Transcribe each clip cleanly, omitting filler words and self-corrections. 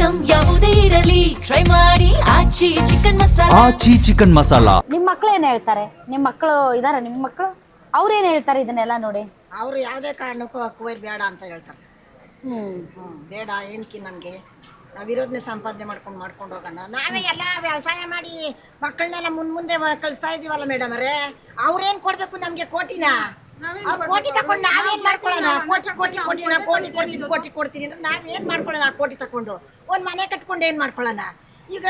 Item ಯಾವುದೇ ಇರಲಿ try ಮಾಡಿ ಆಚಿ ಚಿಕನ್ ಮಸಾಲಾ. ನಿಮ್ಮ ಮಕ್ಳು ಏನ್ ಹೇಳ್ತಾರೆ? ನಿಮ್ಮ ಮಕ್ಕಳು ಇದಾರೆ? ನಿಮ್ಮ ಮಕ್ಕಳು ಅವ್ರೇನ್ ಹೇಳ್ತಾರೆ ಇದನ್ನೆಲ್ಲ ನೋಡಿ? ಅವ್ರು ಯಾವುದೇ ಕಾರಣಕ್ಕೂ ಅಕ್ವೈರ್ ಬೇಡ ಅಂತ ಹೇಳ್ತಾರೆ. ಬೇಡ ಏನಕ್ಕೆ ನಮಗೆ, ನಾವು ವಿರೋಧನೆ ಸಂಪಾದನೆ ಮಾಡ್ಕೊಂಡು ಹೋಗೋಣ. ನಾವೇ ಎಲ್ಲ ವ್ಯವಸಾಯ ಮಾಡಿ ಮಕ್ಕಳನ್ನೆಲ್ಲ ಮುಂದೆ ಕಳಿಸ್ತಾ ಇದೀವಲ್ಲ ಮೇಡಮ್ ಅವರೇ. ಅವ್ರೇನು ಕೊಡಬೇಕು ನಮಗೆ? ಕೋಟಿನ? ಅವ್ರು ಕೋಟಿ ತಗೊಂಡು ನಾವೇನು ಮಾಡ್ಕೊಳ್ಳೋಣ? ಕೋಟಿ ಕೊಡ್ತೀನಿ ಅಂದ್ರೆ ನಾವೇನು ಮಾಡ್ಕೊಳ್ಳೋಣ? ಆ ಕೋಟಿ ತಗೊಂಡು ಒಂದು ಮನೆ ಕಟ್ಕೊಂಡು ಏನು ಮಾಡ್ಕೊಳ್ಳೋಣ? ಈಗ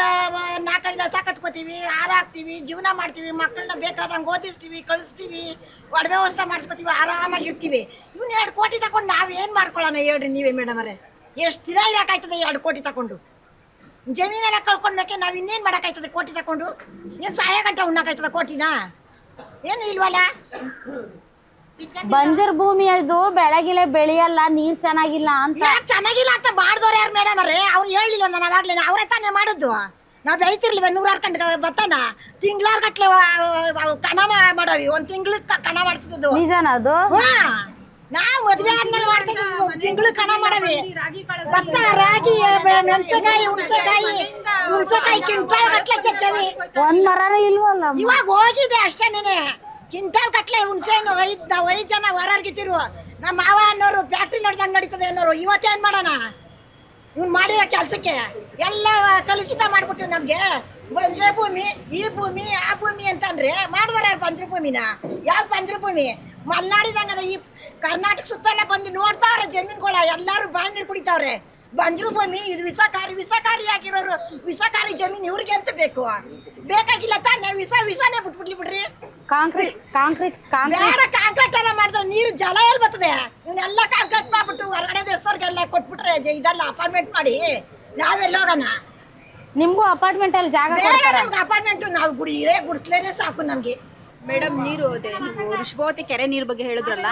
4-5 ಹಸ ಕಟ್ಕೋತೀವಿ, ಹಾಲು ಹಾಕ್ತೀವಿ, ಜೀವನ ಮಾಡ್ತೀವಿ, ಮಕ್ಕಳನ್ನ ಬೇಕಾದಂಗೆ ಓದಿಸ್ತೀವಿ, ಕಳಿಸ್ತೀವಿ, ಒಡ ವ್ಯವಸ್ಥೆ ಮಾಡಿಸ್ಕೊತೀವಿ, ಆರಾಮಾಗಿರ್ತೀವಿ. ಇವ್ನು 2 ಕೋಟಿ ತಗೊಂಡು ನಾವೇನು ಮಾಡ್ಕೊಳ್ಳೋಣ ಹೇಳ್ರಿ ನೀವೇ ಮೇಡಮ್ ಅವರೇ? ಎಷ್ಟು ದಿನ ಇರೋಕ್ಕಾಯ್ತದೆ 2 ಕೋಟಿ ತಗೊಂಡು? ಜಮೀನೆಲ್ಲ ಕಳ್ಕೊಂಡ್ಮೇಕೆ ನಾವು ಇನ್ನೇನು ಮಾಡೋಕ್ಕಾಯ್ತದೆ ಕೋಟಿ ತಗೊಂಡು? ಏನು ಸಹಾಯ ಗಂಟೆ ಉಣ್ಣಕ್ಕಾಯ್ತದ ಕೋಟಿನ? ಏನು ಇಲ್ವಲ್ಲ. ಬಂಜರ್ ಭೂಮಿ ಅದು, ಬೆಳಗಿಲೆ ಬೆಳೆಯಲ್ಲ, ನೀರ್ ಚೆನ್ನಾಗಿಲ್ಲ ಅಂತ. ಚೆನ್ನಾಗಿಲ್ಲ ಅಂತ ಮಾಡಿದವ್ರು ಯಾರು ಮೇಡಮ್ ಅವರೇ? ಅವ್ರು ಹೇಳಿಲ್ವ ನಾವಾಗ್ಲೇ? ಅವರೇ ತಾನೇ ಮಾಡಿದ್ದು. ನಾವು ಬೆಳಿತಿರ್ಲಿವ 100 ಕಂಡು ಭತ್ತನ ತಿಂಗ್ಳಾರ್ ಗಟ್ಲೆ ಕಣ ಮಾಡವಿ. 1 ತಿಂಗ್ಳು ಕಣ ಮಾಡ್ತಿದ್ದು ನಿಜಾನ ಅದು? ನಾವು ಮದ್ವೆ ಆದ್ಮೇಲೆ ಮಾಡ್ತಿದ್ದು ತಿಂಗಳು ಕಣ ಮಾಡವಿ. ಭತ್ತ, ರಾಗಿ, ಮೆಣಸಕಾಯಿ, ಹುಣಸೆಕಾಯಿ ಕಿಂಟಾಲ್ ಗಟ್ಲೆ ಚಚ್ಚವಿ. ಒಂದ್ ಮರನ ಇಲ್ವಲ್ಲ. ಇವಾಗ ಹೋಗಿದೆ ಅಷ್ಟೇನೆ. ಕಿಂಟಾಲ್ ಗಟ್ಲೆ ಹುಣಸೆ ಹಣ್ಣು 5 ಜನ ಹೊರಗಿತ್ತಿರು. ನಮ್ಮ ಮಾವ ಅನ್ನೋರು ಫ್ಯಾಕ್ಟ್ರಿ ನೋಡ್ದಂಗೆ ನಡೀತದೆ ಅನ್ನೋರು. ಇವತ್ತೇನ್ ಮಾಡೋಣ? ಇವ್ನು ಮಾಡಿರೋ ಕೆಲ್ಸಕ್ಕೆ ಎಲ್ಲ ಕಲುಷಿತ ಮಾಡ್ಬಿಟ್ಟು ನಮ್ಗೆ ಬಂಜರು ಭೂಮಿ, ಈ ಭೂಮಿ, ಆ ಭೂಮಿ ಅಂತಂದ್ರೆ ಮಾಡಿದಾರೆ. ಯಾರು ಬಂಜರು ಭೂಮಿನ? ಯಾವ ಬಂಜರು ಭೂಮಿ? ಮಲ್ನಾಡಿದಂಗದ ಈ ಕರ್ನಾಟಕ ಸುತ್ತೆಲ್ಲ ಬಂದು ನೋಡ್ತಾವ್ರೆ ಜಮೀನ್ಗಳ. ಎಲ್ಲಾರು ಬಾಯಿ ನೀರು ಕುಡಿತಾವ್ರೆ. ಬಂಜರು ಭೂಮಿ ಇದು ವಿಷಕಾರಿ ಆಗಿರೋರು. ವಿಷಕಾರಿ ಜಮೀನು ಇವ್ರಿಗೆ ಅಂತ ಬೇಕು? ಬೇಕಾಗಿಲ್ಲ ತಾನೇ? ವಿಷನೇ ಬಿಟ್ಬಿಡ್ರಿ. ಕಾಂಕ್ರೀಟ್ ಬೇಡ, ಕಾಂಕ್ರೀಟ್ ಎಲ್ಲ ಮಾಡಿದ್ರೆ ನೀರು ಜಲ ಎಲ್ಲಿ ಬರ್ತದೆ? ಇವನ್ನೆಲ್ಲ ಕಾಂಕ್ರೀಟ್ ಮಾಡ್ಬಿಟ್ಟು ಹೊರಗಡೆ ದೇಶದವ್ರಿಗೆಲ್ಲ ಕೊಟ್ಬಿಟ್ರೆ ಇದೆಲ್ಲ ಅಪಾರ್ಟ್ಮೆಂಟ್ ಮಾಡಿ ನಾವೆಲ್ಲ ಹೋಗೋಣ? ನಿಮ್ಗೂ ಅಪಾರ್ಟ್ಮೆಂಟ್ ಅಲ್ಲಿ ಜಾಗ ನಮ್ಗೆ ಅಪಾರ್ಟ್ಮೆಂಟ್ ನಾವು ಗುಡಿಸ್ಲೇನೆ ಸಾಕು ನಮ್ಗೆ. ಮೇಡಮ್, ನೀರು ಅದೇ ನೀವು ಋಷಭಾವತಿ ಕೆರೆ ನೀರ್ ಬಗ್ಗೆ ಹೇಳಿದ್ರಲ್ಲ,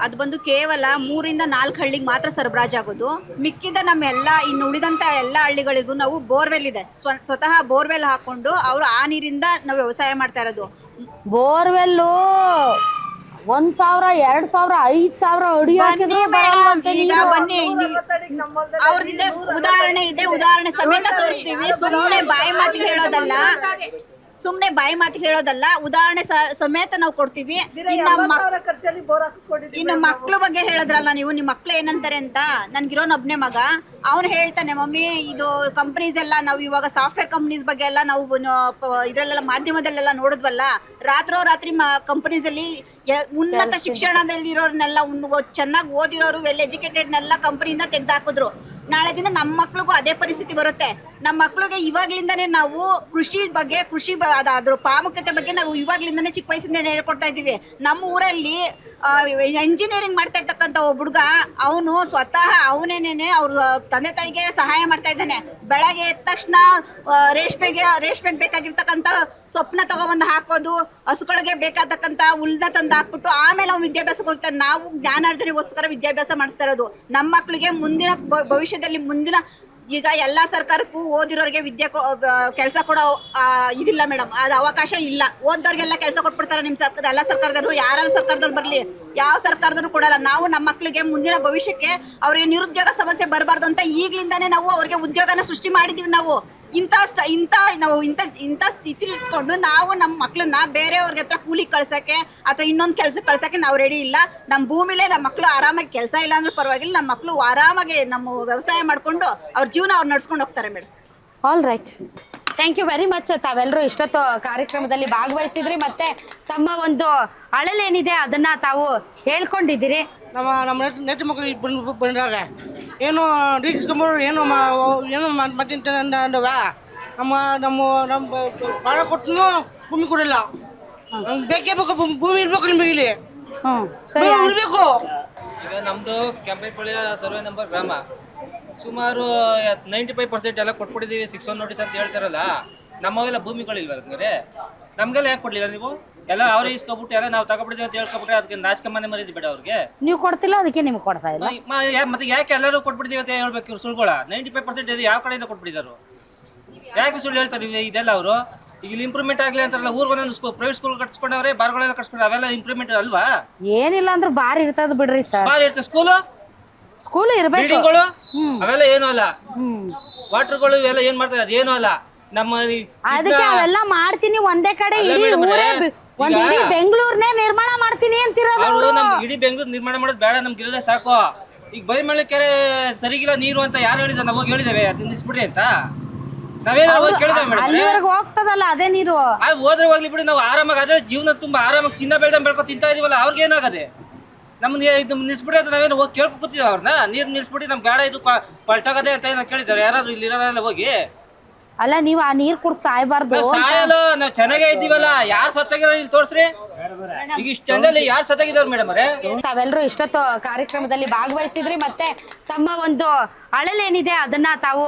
ಅದು ಬಂದು ಕೇವಲ 3-4 ಹಳ್ಳಿಗೆ ಮಾತ್ರ ಸರಬರಾಜಾಗೋದು. ಮಿಕ್ಕಿದ ನಮ್ಮ ಇನ್ನು ಉಳಿದಂತ ಎಲ್ಲ ಹಳ್ಳಿಗಳಿಗೂ ನಾವು ಬೋರ್ವೆಲ್ ಇದೆ, ಸ್ವತಃ ಬೋರ್ವೆಲ್ ಹಾಕೊಂಡು ಅವರು ಆ ನೀರಿಂದ ನಾವು ವ್ಯವಸಾಯ ಮಾಡ್ತಾ ಇರೋದು. ಬೋರ್ವೆಲ್ಲು 1,000, 2,000, 5,000 ಅಡಿ ಈಗ ಬನ್ನಿ, ಅವ್ರದ್ದಿದೆ ಉದಾಹರಣೆ ಇದೆ, ಉದಾಹರಣೆ ಸಮೇತ ತೋರಿಸ್ತೀವಿ. ಸುಮ್ನೆ ಬಾಯಿ ಮಾತಿಗೆ ಹೇಳೋದಲ್ಲ, ಉದಾಹರಣೆ ಸಮೇತ ನಾವು ಕೊಡ್ತೀವಿ. ಇನ್ನು ಮಕ್ಳ ಬಗ್ಗೆ ಹೇಳಿದ್ರಲ್ಲ ನೀವು, ನಿಮ್ ಮಕ್ಳು ಏನಂತಾರೆ ಅಂತ. ನನ್ಗಿರೋನೊಬ್ನೇ ಮಗ, ಅವ್ನು ಹೇಳ್ತಾನೆ, ಮಮ್ಮಿ ಇದು ಕಂಪನೀಸ್ ಎಲ್ಲ ನಾವು ಇವಾಗ ಸಾಫ್ಟ್ವೇರ್ ಕಂಪನೀಸ್ ಬಗ್ಗೆ ಎಲ್ಲ ನಾವು ಇದ್ರಲ್ಲೆಲ್ಲ ಮಾಧ್ಯಮದಲ್ಲೆಲ್ಲ ನೋಡಿದ್ವಲ್ಲ, ರಾತ್ರಿ ಕಂಪನೀಸ್ ಅಲ್ಲಿ ಉನ್ನತ ಶಿಕ್ಷಣದಲ್ಲಿ ಇರೋರ್ನೆಲ್ಲ ಚೆನ್ನಾಗಿ ಓದಿರೋರು ವೆಲ್ ಎಜುಕೇಟೆಡ್ನೆಲ್ಲ ಕಂಪನಿಯಿಂದ ತೆಗ್ದಾಕಿದ್ರು. ನಾಳೆ ದಿನ ನಮ್ಮ ಮಕ್ಳಿಗೂ ಅದೇ ಪರಿಸ್ಥಿತಿ ಬರುತ್ತೆ. ನಮ್ಮ ಮಕ್ಳಿಗೆ ಇವಾಗ್ಲಿಂದಾನೇ ನಾವು ಕೃಷಿ ಅದ್ರ ಪ್ರಾಮುಖ್ಯತೆ ಬಗ್ಗೆ ನಾವು ಇವಾಗ್ಲಿಂದಾನೇ ಚಿಕ್ಕ ವಯಸ್ಸಿಂದ ಹೇಳ್ಕೊಡ್ತಾ ಇದ್ದೀವಿ. ನಮ್ಮ ಊರಲ್ಲಿ ಎಂಜಿನಿಯರಿಂಗ್ ಮಾಡ್ತಾ ಇರ್ತಕ್ಕಂಥ ಒಬ್ಬ ಹುಡುಗ, ಅವನು ಸ್ವತಃ ಅವನೇನೇನೆ ಅವ್ರ ತಂದೆ ತಾಯಿಗೆ ಸಹಾಯ ಮಾಡ್ತಾ ಇದ್ದಾನೆ. ಬೆಳಗ್ಗೆ ಎದ್ದ ತಕ್ಷಣ ರೇಷ್ಮೆಗೆ ಬೇಕಾಗಿರ್ತಕ್ಕಂಥ ಸೊಪ್ಪನ್ನ ತಗೊಬಂದು ಹಾಕೋದು, ಹಸುಗಳಿಗೆ ಬೇಕಾದಕ್ಕಂಥ ಹುಲ್ನ ತಂದು ಹಾಕ್ಬಿಟ್ಟು ಆಮೇಲೆ ಅವ್ನು ವಿದ್ಯಾಭ್ಯಾಸಕ್ಕೆ ಹೋಗ್ತಾನೆ. ನಾವು ಜ್ಞಾನಾರ್ಜನೆಗೋಸ್ಕರ ವಿದ್ಯಾಭ್ಯಾಸ ಮಾಡಿಸ್ತಾ ಇರೋದು. ನಮ್ಮ ಮಕ್ಳಿಗೆ ಮುಂದಿನ ಭವಿಷ್ಯದಲ್ಲಿ ಈಗ ಎಲ್ಲಾ ಸರ್ಕಾರಕ್ಕೂ ಓದಿರೋರಿಗೆ ಕೆಲಸ ಕೊಡೋ ಇದಿಲ್ಲ ಮೇಡಮ್, ಅದು ಅವಕಾಶ ಇಲ್ಲ. ಓದೋರ್ಗೆಲ್ಲ ಕೆಲಸ ಕೊಟ್ಬಿಡ್ತಾರೆ ನಿಮ್ಮ ಸರ್ಕಾರ. ಎಲ್ಲ ಸರ್ಕಾರದವರು, ಯಾರು ಸರ್ಕಾರದವ್ರು ಬರಲಿ, ಯಾವ ಸರ್ಕಾರದವರು ಕೊಡಲ್ಲ. ನಾವು ನಮ್ಮ ಮಕ್ಳಿಗೆ ಮುಂದಿನ ಭವಿಷ್ಯಕ್ಕೆ ಅವ್ರಿಗೆ ನಿರುದ್ಯೋಗ ಸಮಸ್ಯೆ ಬರಬಾರ್ದು ಅಂತ ಈಗ್ಲಿಂದಾನೇ ನಾವು ಅವ್ರಿಗೆ ಉದ್ಯೋಗನ ಸೃಷ್ಟಿ ಮಾಡಿದೀವಿ. ನಾವು ಇಂಥ ಸ್ಥಿತಿ ಇಟ್ಕೊಂಡು ನಾವು ನಮ್ಮ ಮಕ್ಳನ್ನ ಬೇರೆಯವ್ರಿಗೆ ಹತ್ರ ಕೂಲಿಗೆ ಕಳ್ಸಕ್ಕೆ ಅಥವಾ ಇನ್ನೊಂದು ಕೆಲ್ಸಕ್ಕೆ ಕಳ್ಸಕ್ಕೆ ನಾವು ರೆಡಿ ಇಲ್ಲ. ನಮ್ಮ ಭೂಮಿಲೇ ನಮ್ಮ ಮಕ್ಳು ಆರಾಮಾಗಿ ಕೆಲಸ ಇಲ್ಲ ಅಂದ್ರೂ ಪರವಾಗಿಲ್ಲ, ನಮ್ಮ ಮಕ್ಳು ಆರಾಮಾಗಿ ನಮ್ಮ ವ್ಯವಸಾಯ ಮಾಡ್ಕೊಂಡು ಅವ್ರ ಜೀವನ ಅವ್ರು ನಡ್ಸ್ಕೊಂಡು ಹೋಗ್ತಾರೆ madam. All right, thank you very much. ತಾವೆಲ್ಲರೂ ಇಷ್ಟೊತ್ತು ಕಾರ್ಯಕ್ರಮದಲ್ಲಿ ಭಾಗವಹಿಸಿದ್ರಿ, ಮತ್ತೆ ತಮ್ಮ ಒಂದು ಅಳಲೇನಿದೆ ಅದನ್ನ ತಾವು ಹೇಳ್ಕೊಂಡಿದ್ದೀರಿ. ನಮ್ಮ ನೆಟ್ಟ ಮಕ್ಕಳು ಬಂದಾರೆ, ಏನು ರೀಸ್ಕೊಂಬರು, ಏನು ಮತ್ತೆ ಅಂದವ. ನಮ್ಮ ಬಾಳ ಕೊಟ್ಟು ಭೂಮಿ ಕೊಡಲ್ಲ. ಬೇಕೇ ಬೇಕು, ಭೂಮಿ ಇರ್ಬೇಕು ನಿಮಗೆ, ಇಲ್ಲಿ ಉಳ್ಬೇಕು. ಈಗ ನಮ್ದು ಕೆಂಪೇಪಳ್ಳಿಯ ಸರ್ವೆ ನಂಬರ್ ಗ್ರಾಮ ಸುಮಾರು 95% ಎಲ್ಲ ಕೊಟ್ಬಿಟ್ಟಿದ್ದೀವಿ. 6 ನೋಟಿಸ್ ಅಂತ ಹೇಳ್ತಾರಲ್ಲ, ನಮ್ಮವೆಲ್ಲ ಭೂಮಿಗಳಿಲ್ವ ಹಂಗಾರೆ? ನಮ್ಗೆಲ್ಲ ಯಾಕೆ ಕೊಡ್ಲಿಲ್ಲ ನೀವು? ಎಲ್ಲ ಅವ್ರೇ ಇಸ್ಕೊಬಿಟ್ಟು ಎಲ್ಲ ನಾವು ತಗೊಬಿಟ್ಟಿದ್ದೀವಿ ಅಂತ ಹೇಳ್ಕೊಬಿಟ್ರೆ ಅದಕ್ಕೆ ನಾಚಿಕೆ ಮರಿದಿ ಬೇಡ ಅವ್ರಿಗೆ. ನೀವು ಕೊಡ್ತಿಲ್ಲ, ಅದಕ್ಕೆ ನಿಮ್ಗೆ ಕೊಡ್ತಾ ಇಲ್ಲ. ಮತ್ತೆ ಯಾಕೆ ಎಲ್ಲರೂ ಕೊಟ್ಬಿಡ್ತೀವಿ ಅಂತ ಹೇಳ್ಬೇಕು? ಇವ್ರು ಸುಳ್ಳುಗಳ 95% ಯಾವ ಕಡೆಯಿಂದ ಕೊಟ್ಬಿಟ್ಟಿದ್ದಾರೆ? ಯಾಕೆ ಸುಳ್ಳು ಹೇಳ್ತಾರೆ ಇದೆಲ್ಲ ಅವರು? ಈಗ ಇಲ್ಲಿ ಇಂಪ್ರೂವ್ಮೆಂಟ್ ಆಗಲಿ ಅಂತಾರಲ್ಲ, ಊರ್ಗೊಂದೊಂದು ಪ್ರೈವೇಟ್ ಸ್ಕೂಲ್ ಕಟ್ಸ್ಕೊಂಡವ್ರೆ, ಬಾರ್ಗಳೆಲ್ಲ ಕಟ್ಸ್ಕೊಂಡ್ರೆ, ಅವೆಲ್ಲ ಇಂಪ್ರೂವ್ಮೆಂಟ್ ಅಲ್ವಾ? ಏನಿಲ್ಲ ಅಂದ್ರೆ ಬಾರ್ ಇರ್ತದ ಬಿಡ್ರಿ ಸರ್. ಬಾರ್ ಇರ್ತದೆ ಸ್ಕೂಲು, ಸ್ಕೂಲ್ ಇರ್ಬೇಕು. ಬಿಲ್ಡಿಂಗ್ಗಳು ಅವೆಲ್ಲ ಏನೂ ಅಲ್ಲ. ಹ್ಮ್ ವಾಟರ್ಗಳು ಇವೆಲ್ಲ ಏನ್ ಮಾಡ್ತಾರೆ ಅದೇನೂ ಅಲ್ಲ. ನಮ್ಮ ಅದಕ್ಕೆ ಅವೆಲ್ಲ ಮಾಡ್ತೀನಿ ಒಂದೇ ಕಡೆ ಅಲ್ಲ ಇಡೀ madam ಊರೇ ಅವ್ರೆ, ಒಂದ್ ಈಗ ಇಡೀ ಬೆಂಗಳೂರ್ನೇ ನಿರ್ಮಾಣ ಮಾಡ್ತೀನಿ ಅಂತಿರೋದು ಅವರು ಅವ್ರು. ನಮ್ ಇಡೀ ಬೆಂಗಳೂರು ನಿರ್ಮಾಣ ಮಾಡೋದು ಬೇಡ, ನಮ್ಗೆ ಇರೋದೇ ಸಾಕು. ಈಗ ಬೈಮಳ್ಳಿ ಕೆರೆ ಸರಿಗಿಲ್ಲ ನೀರು ಅಂತ ಯಾರು ಹೇಳಿದ? ನಾವು ಹೋಗಿ ಹೇಳಿದ್ದೇವೆ ಅದನ್ನ ನಿಲ್ಸ್ಬಿಡ್ರಿ ಅಂತ. ನಾವೇನಾದ್ರು ಹೋಗಿ ಕೇಳಿದ್ದೇವೆ ಮೇಡಮ್. ಅಲ್ಲಿವರೆಗೂ ಹೋಗ್ತದಲ್ಲ ಅದೇ ನೀರು. ಅದು ಹೋದ್ರೆ ಹೋಗ್ಲಿ ಬಿಡಿ, ನಾವು ಆರಾಮಾಗಿ ಅದ್ರ ಜೀವನ ತುಂಬಾ ಆರಾಮಾಗಿ ಚಿನ್ನ ಬೆಳ್ದಂಗ್ ಬೆಳ್ಕೊ ತಿಂತಾ ಇದೀವಲ್ಲ, ಅವ್ರಿಗೆ ಏನಾಗದೆ? ನಮ್ಗೆ ಇದು ನಿಲ್ಸ್ಬಿಡಿ ಅಂತ ನಾವೇನು ಹೋಗಿ ಕೇಳ್ಕೊ ಕೂತಿದ್ದೇವೆ ಅವ್ರನ್ನ. ನೀರು ನಿಲ್ಸ್ಬಿಡಿ, ನಮ್ಗೆ ಬೇಡ ಇದು ಪಳ್ಚಾಗದೆ ಅಂತ ಏನೋ ಕೇಳಿದ್ದಾರೆ ಯಾರಾದ್ರೂ ಇಲ್ಲಿ ಇರೋರೆಲ್ಲ ಹೋಗಿ. ಅಲ್ಲ ನೀವ್ ಆ ನೀರ್ ಕುಡ್ ಸಾಯ್ಬಾರ್ದು ನಾವ್ ಸಾಯಲ್ಲ, ನಾವ್ ಚೆನ್ನಾಗೇ ಇದ್ದೀವಲ್ಲ. ಯಾರು ಸತ್ತಾಗಿರೋ ಇಲ್ಲಿ ತೋರ್ಸ್ರಿ. ಈಗ ಇಷ್ಟ ಜನದಲ್ಲಿ ಯಾರು ಸತ್ತಾಗಿದಾರ ಮೇಡಮ್ ಅವರೇ? ತಾವೆಲ್ಲರೂ ಇಷ್ಟೊತ್ತು ಕಾರ್ಯಕ್ರಮದಲ್ಲಿ ಭಾಗವಹಿಸಿದ್ರಿ ಮತ್ತೆ ತಮ್ಮ ಒಂದು ಅಳಲೇನಿದೆ ಅದನ್ನ ತಾವು